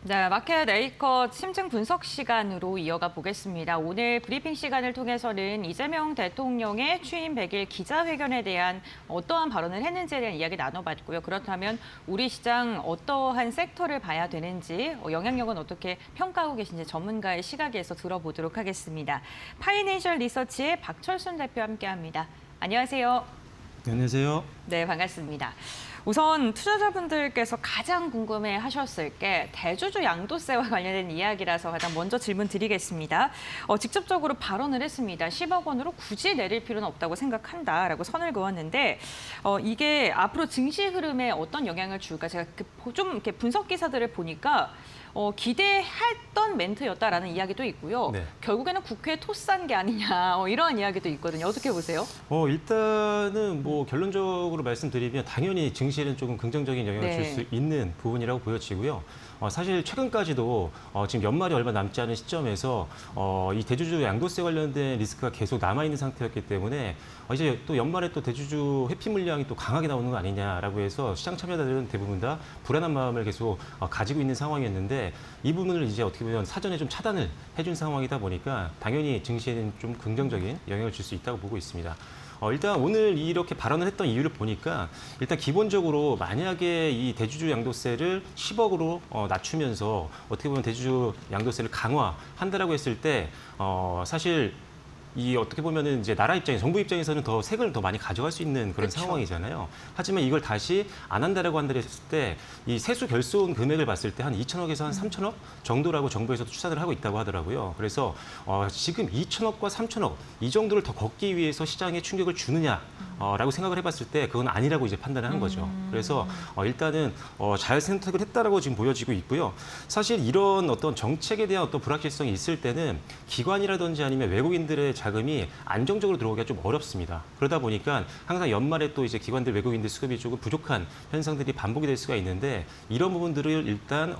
네, 마켓 A컷 심층 분석 시간으로 이어가 보겠습니다. 오늘 브리핑 시간을 통해서는 이재명 대통령의 취임 100일 기자회견에 대한 어떠한 발언을 했는지에 대한 이야기 나눠봤고요. 그렇다면 우리 시장 어떠한 섹터를 봐야 되는지, 영향력은 어떻게 평가하고 계신지 전문가의 시각에서 들어보도록 하겠습니다. 파이낸셜 리서치의 박철순 대표와 함께합니다. 안녕하세요. 안녕하세요. 네, 반갑습니다. 우선 투자자분들께서 가장 궁금해하셨을 게 대주주 양도세와 관련된 이야기라서 가장 먼저 질문 드리겠습니다. 직접적으로 발언을 했습니다. 10억 원으로 굳이 내릴 필요는 없다고 생각한다라고 선을 그었는데 이게 앞으로 증시 흐름에 어떤 영향을 줄까 제가 좀 이렇게 분석 기사들을 보니까 기대했던 멘트였다라는 이야기도 있고요. 네. 결국에는 국회에 토스한 게 아니냐 이런 이야기도 있거든요. 어떻게 보세요? 일단은 결론적으로 말씀드리면 당연히 증시에는 조금 긍정적인 영향을 줄 수 있는 부분이라고 보여지고요. 사실 최근까지도 지금 연말이 얼마 남지 않은 시점에서 이 대주주 양도세 관련된 리스크가 계속 남아있는 상태였기 때문에 이제 또 연말에 또 대주주 회피 물량이 또 강하게 나오는 거 아니냐라고 해서 시장 참여자들은 대부분 다 불안한 마음을 계속 가지고 있는 상황이었는데 이 부분을 이제 어떻게 보면 사전에 좀 차단을 해준 상황이다 보니까 당연히 증시에는 좀 긍정적인 영향을 줄 수 있다고 보고 있습니다. 일단 오늘 이렇게 발언을 했던 이유를 보니까 일단 기본적으로 만약에 이 대주주 양도세를 10억으로 낮추면서 어떻게 보면 대주주 양도세를 강화한다라고 했을 때 사실 이 어떻게 보면은 이제 나라 입장에 정부 입장에서는 더 세금을 더 많이 가져갈 수 있는 그런 그렇죠. 상황이잖아요. 하지만 이걸 다시 안 한다라고 한다 했을 때 이 세수 결손 금액을 봤을 때 한 2천억에서 한 3천억 정도라고 정부에서도 추산을 하고 있다고 하더라고요. 그래서 지금 2천억과 3천억 이 정도를 더 걷기 위해서 시장에 충격을 주느냐라고 생각을 해봤을 때 그건 아니라고 이제 판단을 한 거죠. 그래서 일단은 잘 선택을 했다라고 지금 보여지고 있고요. 사실 이런 어떤 정책에 대한 어떤 불확실성이 있을 때는 기관이라든지 아니면 외국인들의 자금이 안정적으로 들어오기가 좀 어렵습니다. 그러다 보니까 항상 연말에 또 이제 기관들 외국인들 수급이 조금 부족한 현상들이 반복이 될 수가 있는데 이런 부분들을 일단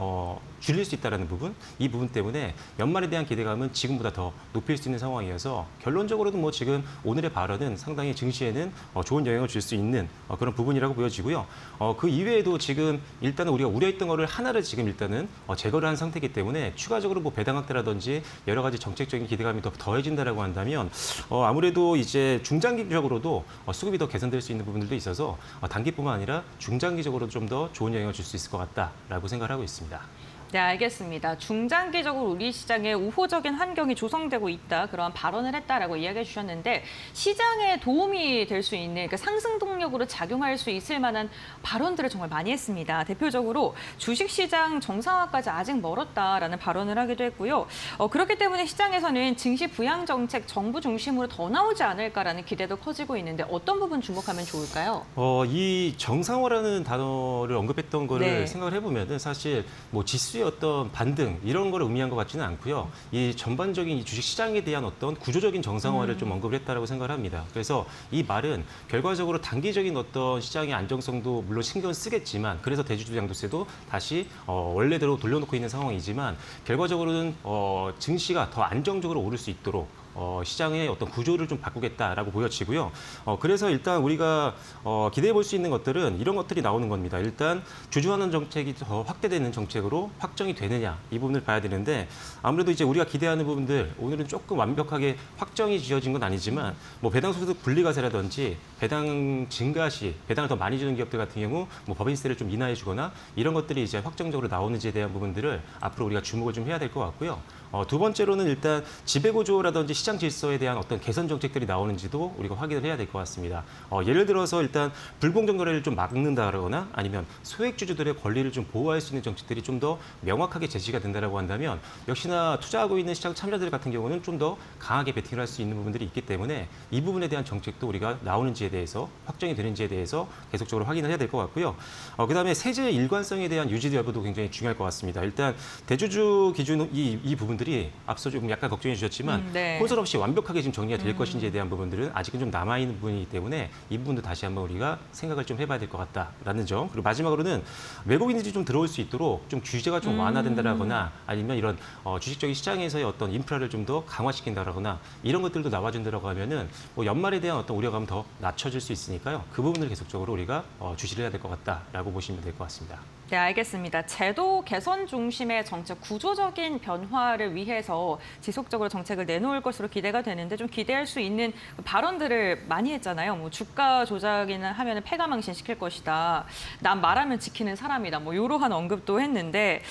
줄일 수 있다는 부분, 이 부분 때문에 연말에 대한 기대감은 지금보다 더 높일 수 있는 상황이어서 결론적으로도 지금 오늘의 발언은 상당히 증시에는 좋은 영향을 줄 수 있는 그런 부분이라고 보여지고요. 그 이외에도 지금 일단은 우리가 우려했던 거를 하나를 지금 일단은 제거를 한 상태이기 때문에 추가적으로 배당 확대라든지 여러 가지 정책적인 기대감이 더 더해진다라고 한다면 아무래도 이제 중장기적으로도 수급이 더 개선될 수 있는 부분들도 있어서 단기뿐만 아니라 중장기적으로 좀 더 좋은 영향을 줄 수 있을 것 같다라고 생각을 하고 있습니다. 네, 알겠습니다. 중장기적으로 우리 시장에 우호적인 환경이 조성되고 있다. 그런 발언을 했다라고 이야기해 주셨는데 시장에 도움이 될 수 있는 그러니까 상승 동력으로 작용할 수 있을 만한 발언들을 정말 많이 했습니다. 대표적으로 주식시장 정상화까지 아직 멀었다라는 발언을 하기도 했고요. 그렇기 때문에 시장에서는 증시 부양 정책 정부 중심으로 더 나오지 않을까라는 기대도 커지고 있는데 어떤 부분 주목하면 좋을까요? 이 정상화라는 단어를 언급했던 거를 네. 생각을 해보면은 사실 지수의 어떤 반등 이런 거를 의미한 것 같지는 않고요. 이 전반적인 이 주식 시장에 대한 어떤 구조적인 정상화를 좀 언급을 했다라고 생각을 합니다. 그래서 이 말은 결과적으로 단기적인 어떤 시장의 안정성도 물론 신경 쓰겠지만 그래서 대주주 양도세도 다시 원래대로 돌려놓고 있는 상황이지만 결과적으로는 증시가 더 안정적으로 오를 수 있도록 시장의 어떤 구조를 좀 바꾸겠다라고 보여지고요. 그래서 일단 우리가 기대해 볼 수 있는 것들은 이런 것들이 나오는 겁니다. 일단 주주환원 정책이 더 확대되는 정책으로 확정이 되느냐 이 부분을 봐야 되는데 아무래도 이제 우리가 기대하는 부분들 오늘은 조금 완벽하게 확정이 지어진 건 아니지만 배당 소득 분리과세라든지 배당 증가 시 배당을 더 많이 주는 기업들 같은 경우 법인세를 좀 인하해 주거나 이런 것들이 이제 확정적으로 나오는지에 대한 부분들을 앞으로 우리가 주목을 좀 해야 될 것 같고요. 두 번째로는 일단 지배구조라든지 시장 질서에 대한 어떤 개선 정책들이 나오는지도 우리가 확인을 해야 될 것 같습니다. 예를 들어서 일단 불공정 거래를 좀 막는다거나 아니면 소액주주들의 권리를 좀 보호할 수 있는 정책들이 좀 더 명확하게 제시가 된다라고 한다면 역시나 투자하고 있는 시장 참여자들 같은 경우는 좀 더 강하게 베팅을 할 수 있는 부분들이 있기 때문에 이 부분에 대한 정책도 우리가 나오는지에 대해서 확정이 되는지에 대해서 계속적으로 확인을 해야 될 것 같고요. 그다음에 세제 일관성에 대한 유지 여부도 굉장히 중요할 것 같습니다. 일단 대주주 기준 이 부분들이 앞서 좀 약간 걱정해 주셨지만 네. 혼선 없이 완벽하게 지금 정리가 될 것인지에 대한 부분들은 아직은 좀 남아있는 부분이기 때문에 이 부분도 다시 한번 우리가 생각을 좀 해봐야 될 것 같다라는 점. 그리고 마지막으로는 외국인들이 좀 들어올 수 있도록 좀 규제가 좀 완화된다라거나 아니면 이런 주식적인 시장에서의 어떤 인프라를 좀 더 강화시킨다라거나 이런 것들도 나와준다라고 하면은 연말에 대한 어떤 우려감은 더 낮춰질 수 있으니까요. 그 부분을 계속적으로 우리가 주시를 해야 될 것 같다라고 보시면 될 것 같습니다. 네, 알겠습니다. 제도 개선 중심의 정책 구조적인 변화를 위해서 지속적으로 정책을 내놓을 것으로 기대가 되는데 좀 기대할 수 있는 발언들을 많이 했잖아요. 뭐 주가 조작이나 하면은 패가망신 시킬 것이다. 난 말하면 지키는 사람이다. 뭐 이러한 언급도 했는데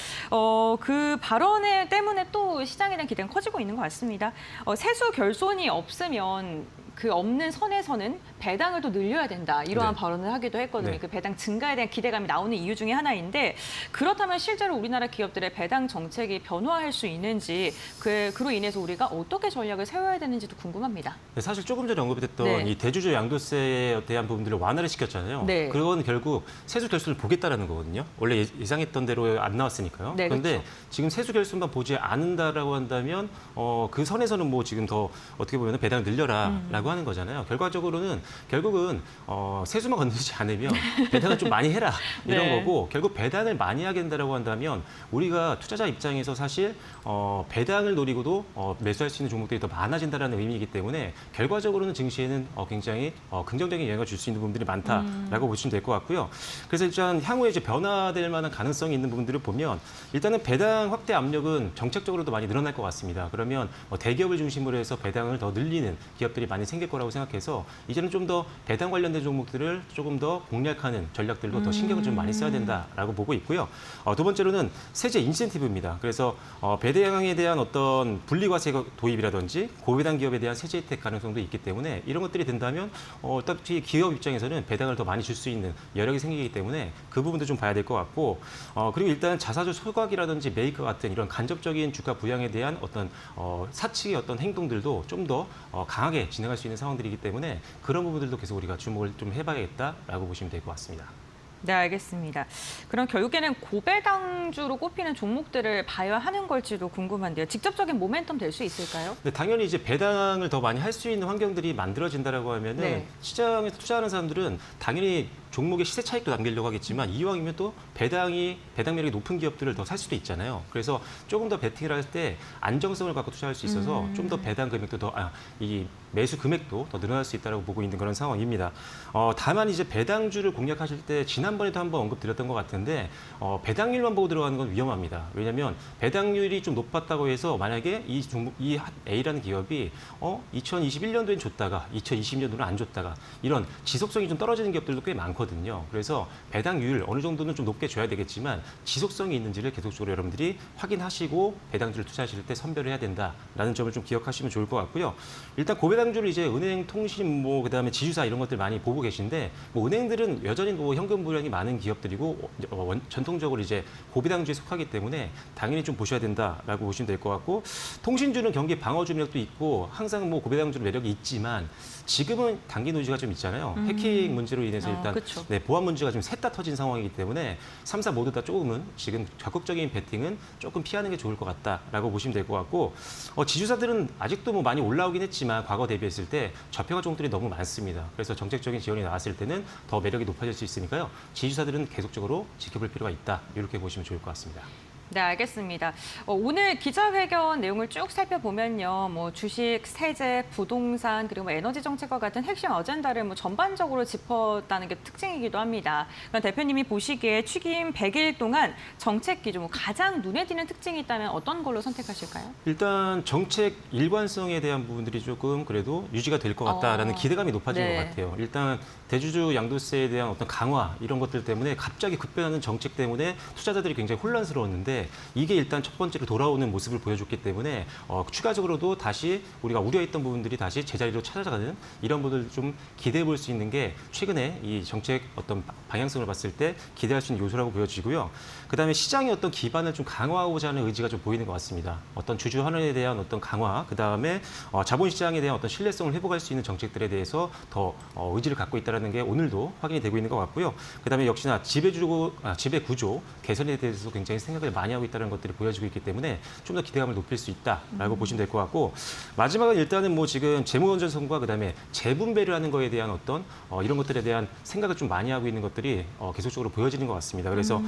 그 발언에 때문에 또 시장에 대한 기대가 커지고 있는 것 같습니다. 세수 결손이 없으면 그 없는 선에서는 배당을 또 늘려야 된다. 이러한 네. 발언을 하기도 했거든요. 네. 그 배당 증가에 대한 기대감이 나오는 이유 중에 하나인데 그렇다면 실제로 우리나라 기업들의 배당 정책이 변화할 수 있는지 그로 인해서 우리가 어떻게 전략을 세워야 되는지도 궁금합니다. 네, 사실 조금 전에 언급했던 네. 이 대주주 양도세에 대한 부분들을 완화를 시켰잖아요. 네. 그건 결국 세수 결손을 보겠다라는 거거든요. 원래 예상했던 대로 안 나왔으니까요. 네, 그런데 그렇죠. 지금 세수 결손만 보지 않는다라고 한다면 그 선에서는 뭐 지금 더 어떻게 보면 배당 늘려라라고 하는 거잖아요. 결국은 세수만 건드리지 않으면 배당을 좀 많이 해라 이런 네. 거고 결국 배당을 많이 하게 된다라고 한다면 우리가 투자자 입장에서 사실 배당을 노리고도 매수할 수 있는 종목들이 더 많아진다라는 의미이기 때문에 결과적으로는 증시에는 굉장히 긍정적인 영향을 줄 수 있는 부분들이 많다라고 보시면 될 것 같고요. 그래서 일단 향후에 이제 변화될 만한 가능성이 있는 부분들을 보면 일단은 배당 확대 압력은 정책적으로도 많이 늘어날 것 같습니다. 그러면 대기업을 중심으로 해서 배당을 더 늘리는 기업들이 많이 생길 거라고 생각해서 이제는 좀 더 배당 관련된 종목들을 조금 더 공략하는 전략들도 더 신경을 좀 많이 써야 된다라고 보고 있고요. 두 번째로는 세제 인센티브입니다. 그래서 배당에 대한 어떤 분리과세 도입이라든지 고배당 기업에 대한 세제 혜택 가능성도 있기 때문에 이런 것들이 된다면 어차피 기업 입장에서는 배당을 더 많이 줄 수 있는 여력이 생기기 때문에 그 부분도 좀 봐야 될 것 같고 그리고 일단 자사주 소각이라든지 매입과 같은 이런 간접적인 주가 부양에 대한 어떤 사측의 어떤 행동들도 좀 더 강하게 진행할 수 있는 상황들이기 때문에 그런 부분들도 계속 우리가 주목을 좀 해봐야겠다라고 보시면 될 것 같습니다. 네, 알겠습니다. 그럼 결국에는 고배당주로 꼽히는 종목들을 봐야 하는 걸지도 궁금한데요. 직접적인 모멘텀 될 수 있을까요? 근데 당연히 이제 배당을 더 많이 할 수 있는 환경들이 만들어진다라고 하면은 네. 시장에서 투자하는 사람들은 당연히 종목의 시세 차익도 남기려고 하겠지만 이왕이면 또 배당 매력이 높은 기업들을 더 살 수도 있잖아요. 그래서 조금 더 베팅을 할 때 안정성을 갖고 투자할 수 있어서 좀 더 배당 금액도 이 매수 금액도 더 늘어날 수 있다고 보고 있는 그런 상황입니다. 다만 이제 배당주를 공략하실 때 지난번에도 한번 언급드렸던 것 같은데 배당률만 보고 들어가는 건 위험합니다. 왜냐하면 배당률이 좀 높았다고 해서 만약에 이 A라는 기업이 2021년도엔 줬다가 2020년도는 안 줬다가 이런 지속성이 좀 떨어지는 기업들도 꽤 많거든요. 그래서 배당률 어느 정도는 좀 높게 줘야 되겠지만 지속성이 있는지를 계속적으로 여러분들이 확인하시고 배당주를 투자하실 때 선별을 해야 된다라는 점을 좀 기억하시면 좋을 것 같고요. 일단 고배당주를 이제 은행, 통신, 그다음에 지주사 이런 것들 많이 보고 계신데 은행들은 여전히 현금 보유량이 많은 기업들이고 전통적으로 이제 고배당주에 속하기 때문에 당연히 좀 보셔야 된다라고 보시면 될 것 같고 통신주는 경기 방어주 매력도 있고 항상 고배당주 매력이 있지만 지금은 단기 노이즈가 좀 있잖아요. 해킹 문제로 인해서 일단 그쵸. 보안 문제가 좀 셋 다 터진 상황이기 때문에 3, 4 모두 다 조금은 지금 적극적인 베팅은 조금 피하는 게 좋을 것 같다라고 보시면 될 것 같고 지주사들은 아직도 많이 올라오긴 했지만 과거 대비했을 때 저평가 종목들이 너무 많습니다. 그래서 정책적인 지원이 나왔을 때는 더 매력이 높아질 수 있으니까요. 지주사들은 계속적으로 지켜볼 필요가 있다. 이렇게 보시면 좋을 것 같습니다. 네, 알겠습니다. 오늘 기자회견 내용을 쭉 살펴보면요. 주식, 세제, 부동산, 그리고 에너지 정책과 같은 핵심 어젠다를 전반적으로 짚었다는 게 특징이기도 합니다. 그럼 대표님이 보시기에 취임 100일 동안 정책 기조 가장 눈에 띄는 특징이 있다면 어떤 걸로 선택하실까요? 일단 정책 일관성에 대한 부분들이 조금 그래도 유지가 될 것 같다라는 기대감이 높아진 네. 것 같아요. 일단 대주주 양도세에 대한 어떤 강화 이런 것들 때문에 갑자기 급변하는 정책 때문에 투자자들이 굉장히 혼란스러웠는데 이게 일단 첫 번째로 돌아오는 모습을 보여줬기 때문에 추가적으로도 다시 우리가 우려했던 부분들이 다시 제자리로 찾아가는 이런 부분을 좀 기대해 볼 수 있는 게 최근에 이 정책 어떤 방향성을 봤을 때 기대할 수 있는 요소라고 보여지고요. 그다음에 시장의 어떤 기반을 좀 강화하고자 하는 의지가 좀 보이는 것 같습니다. 어떤 주주 환원에 대한 어떤 강화, 그다음에 자본시장에 대한 어떤 신뢰성을 회복할 수 있는 정책들에 대해서 더 의지를 갖고 있다는 게 오늘도 확인이 되고 있는 것 같고요. 그다음에 역시나 지배 구조 개선에 대해서 굉장히 생각을 많이 많이 하고 있다는 것들이 보여지고 있기 때문에 좀 더 기대감을 높일 수 있다라고 보시면 될 것 같고 마지막은 일단은 뭐 지금 재무건전성과 그다음에 재분배를 하는 거에 대한 어떤 이런 것들에 대한 생각을 좀 많이 하고 있는 것들이 계속적으로 보여지는 것 같습니다. 그래서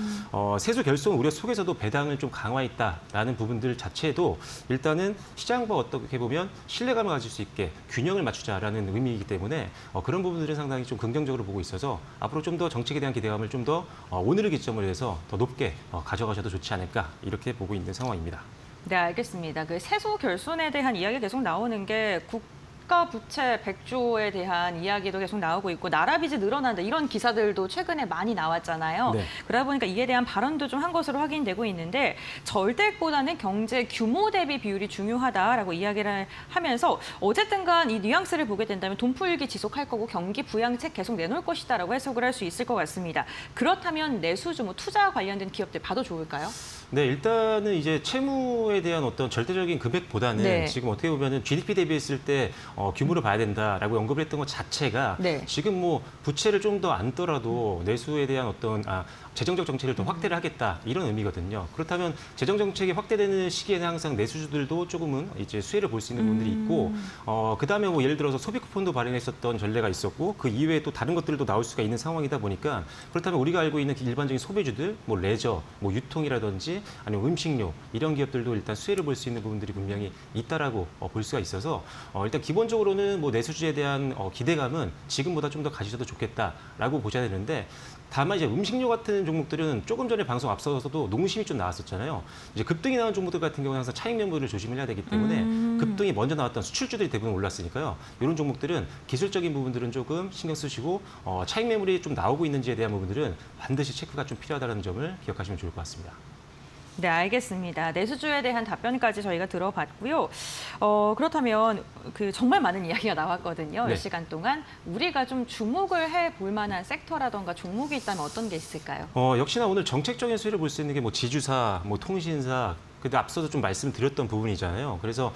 세수 결손 우려 속에서도 배당을 좀 강화했다라는 부분들 자체도 일단은 시장과 어떻게 보면 신뢰감을 가질 수 있게 균형을 맞추자라는 의미이기 때문에 그런 부분들은 상당히 좀 긍정적으로 보고 있어서 앞으로 좀 더 정책에 대한 기대감을 좀 더 오늘을 기점으로 해서 더 높게 가져가셔도 좋지 않을까 이렇게 보고 있는 상황입니다. 네, 알겠습니다. 그 세수 결손에 대한 이야기 계속 나오는 게 국가 부채 100조에 대한 이야기도 계속 나오고 있고 나라 빚이 늘어난다 이런 기사들도 최근에 많이 나왔잖아요. 네. 그러다 보니까 이에 대한 발언도 좀 한 것으로 확인되고 있는데 절대액보다는 경제 규모 대비 비율이 중요하다라고 이야기를 하면서 어쨌든 간 이 뉘앙스를 보게 된다면 돈 풀기 지속할 거고 경기 부양책 계속 내놓을 것이다라고 해석을 할 수 있을 것 같습니다. 그렇다면 내수주 뭐 투자 관련된 기업들 봐도 좋을까요? 네, 일단은 이제 채무에 대한 어떤 절대적인 금액보다는 네. 지금 어떻게 보면은 GDP 대비했을 때 규모를 봐야 된다라고 언급을 했던 것 자체가 네. 지금 뭐 부채를 좀 더 안더라도 내수에 대한 어떤 재정적 정책을 더 확대를 하겠다 이런 의미거든요. 그렇다면 재정 정책이 확대되는 시기에는 항상 내수주들도 조금은 이제 수혜를 볼 수 있는 부분들이 있고 그다음에 뭐 예를 들어서 소비 쿠폰도 발행했었던 전례가 있었고 그 이외에 또 다른 것들도 나올 수가 있는 상황이다 보니까 그렇다면 우리가 알고 있는 일반적인 소비주들 뭐 레저, 뭐 유통이라든지 아니면 음식료 이런 기업들도 일단 수혜를 볼 수 있는 부분들이 분명히 있다라고 볼 수가 있어서 일단 기본적으로는 뭐 내수주에 대한 기대감은 지금보다 좀 더 가지셔도 좋겠다라고 보셔야 되는데 다만 이제 음식료 같은 종목들은 조금 전에 방송 앞서서도 농심이 좀 나왔었잖아요. 이제 급등이 나온 종목들 같은 경우는 항상 차익 매물을 조심을 해야 되기 때문에 급등이 먼저 나왔던 수출주들이 대부분 올랐으니까요. 이런 종목들은 기술적인 부분들은 조금 신경 쓰시고 차익 매물이 좀 나오고 있는지에 대한 부분들은 반드시 체크가 좀 필요하다는 점을 기억하시면 좋을 것 같습니다. 네, 알겠습니다. 내수주에 대한 답변까지 저희가 들어봤고요. 그렇다면 그 정말 많은 이야기가 나왔거든요. 네. 이 시간 동안 우리가 좀 주목을 해볼 만한 섹터라던가 종목이 있다면 어떤 게 있을까요? 역시나 오늘 정책적인 수혜를 볼 수 있는 게 뭐 지주사, 뭐 통신사, 근데 앞서도 좀 말씀드렸던 부분이잖아요. 그래서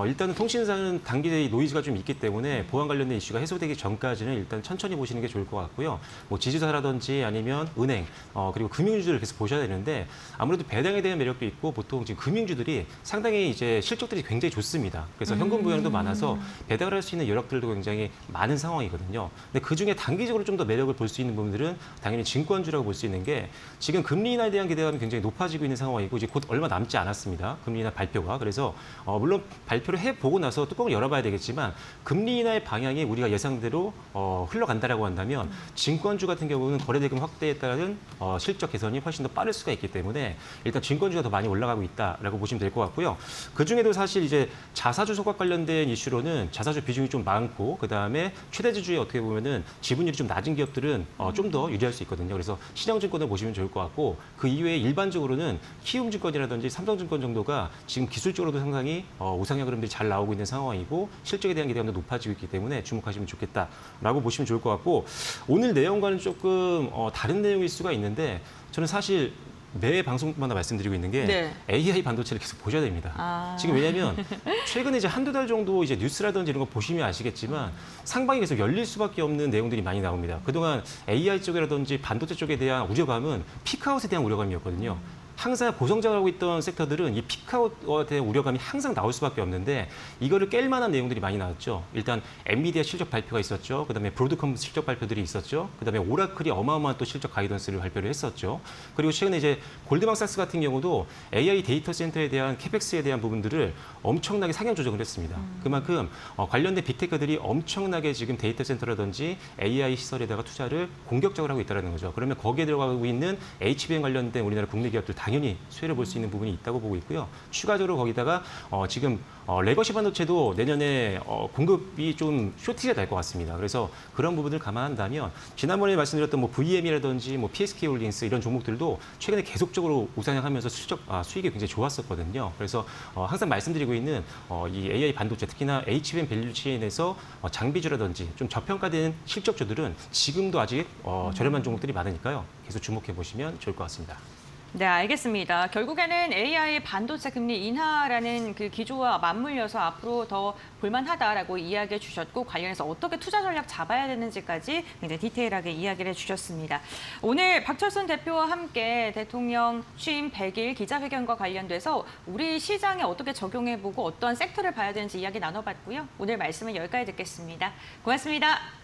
일단은 통신사는 단기 노이즈가 좀 있기 때문에 보안 관련된 이슈가 해소되기 전까지는 일단 천천히 보시는 게 좋을 것 같고요. 뭐 지주사라든지 아니면 은행 그리고 금융주들을 계속 보셔야 되는데 아무래도 배당에 대한 매력도 있고 보통 지금 금융주들이 상당히 이제 실적들이 굉장히 좋습니다. 그래서 현금 부양도 많아서 배당을 할 수 있는 여력들도 굉장히 많은 상황이거든요. 근데 그 중에 단기적으로 좀 더 매력을 볼 수 있는 부분들은 당연히 증권주라고 볼 수 있는 게 지금 금리 인하에 대한 기대감이 굉장히 높아지고 있는 상황이고 이제 곧 얼마 남지 않았습니다. 금리 인하 발표가. 그래서 물론 발표를 해보고 나서 뚜껑을 열어봐야 되겠지만 금리 인하의 방향이 우리가 예상대로 흘러간다라고 한다면 증권주 같은 경우는 거래대금 확대에 따른 실적 개선이 훨씬 더 빠를 수가 있기 때문에 일단 증권주가 더 많이 올라가고 있다라고 보시면 될 것 같고요. 그중에도 사실 이제 자사주 소각 관련된 이슈로는 자사주 비중이 좀 많고 그다음에 최대 주주에 어떻게 보면은 지분율이 좀 낮은 기업들은 좀 더 유리할 수 있거든요. 그래서 신영증권을 보시면 좋을 것 같고 그 이외에 일반적으로는 키움증권이라든지 삼성증권 정도가 지금 기술적으로도 상당히 우상향 흐름들이 잘 나오고 있는 상황이고 실적에 대한 기대감도 높아지고 있기 때문에 주목하시면 좋겠다라고 보시면 좋을 것 같고 오늘 내용과는 조금 다른 내용일 수가 있는데 저는 사실 매 방송마다 말씀드리고 있는 게 네. AI 반도체를 계속 보셔야 됩니다. 지금 왜냐하면 최근에 이제 한두 달 정도 이제 뉴스라든지 이런 거 보시면 아시겠지만 상방이 계속 열릴 수밖에 없는 내용들이 많이 나옵니다. 그동안 AI 쪽이라든지 반도체 쪽에 대한 우려감은 피크아웃에 대한 우려감이었거든요. 항상 고성장하고 있던 섹터들은 이 피크아웃에 대한 우려감이 항상 나올 수밖에 없는데 이거를 깰 만한 내용들이 많이 나왔죠. 일단 엔비디아 실적 발표가 있었죠. 그다음에 브로드컴 실적 발표들이 있었죠. 그다음에 오라클이 어마어마한 또 실적 가이던스를 발표를 했었죠. 그리고 최근에 이제 골드만삭스 같은 경우도 AI 데이터 센터에 대한 캐펙스에 대한 부분들을 엄청나게 상향 조정을 했습니다. 그만큼 관련된 빅테크들이 엄청나게 지금 데이터 센터라든지 AI 시설에다가 투자를 공격적으로 하고 있다는 거죠. 그러면 거기에 들어가고 있는 HBM 관련된 우리나라 국내 기업들 당연히 수혜를 볼 수 있는 부분이 있다고 보고 있고요. 추가적으로 거기다가 지금 레거시 반도체도 내년에 공급이 좀 쇼티가 될 것 같습니다. 그래서 그런 부분을 감안한다면 지난번에 말씀드렸던 뭐 VM이라든지 뭐 PSK홀딩스 이런 종목들도 최근에 계속적으로 우상향하면서 수익이 굉장히 좋았었거든요. 그래서 항상 말씀드리고 있는 이 AI 반도체 특히나 HBM 밸류체인에서 장비주라든지 좀 저평가된 실적주들은 지금도 아직 저렴한 종목들이 많으니까요. 계속 주목해 보시면 좋을 것 같습니다. 네, 알겠습니다. 결국에는 AI 반도체 금리 인하라는 그 기조와 맞물려서 앞으로 더 볼만하다라고 이야기해 주셨고 관련해서 어떻게 투자 전략 잡아야 되는지까지 굉장히 디테일하게 이야기를 해주셨습니다. 오늘 박철순 대표와 함께 대통령 취임 100일 기자회견과 관련돼서 우리 시장에 어떻게 적용해보고 어떤 섹터를 봐야 되는지 이야기 나눠봤고요. 오늘 말씀은 여기까지 듣겠습니다. 고맙습니다.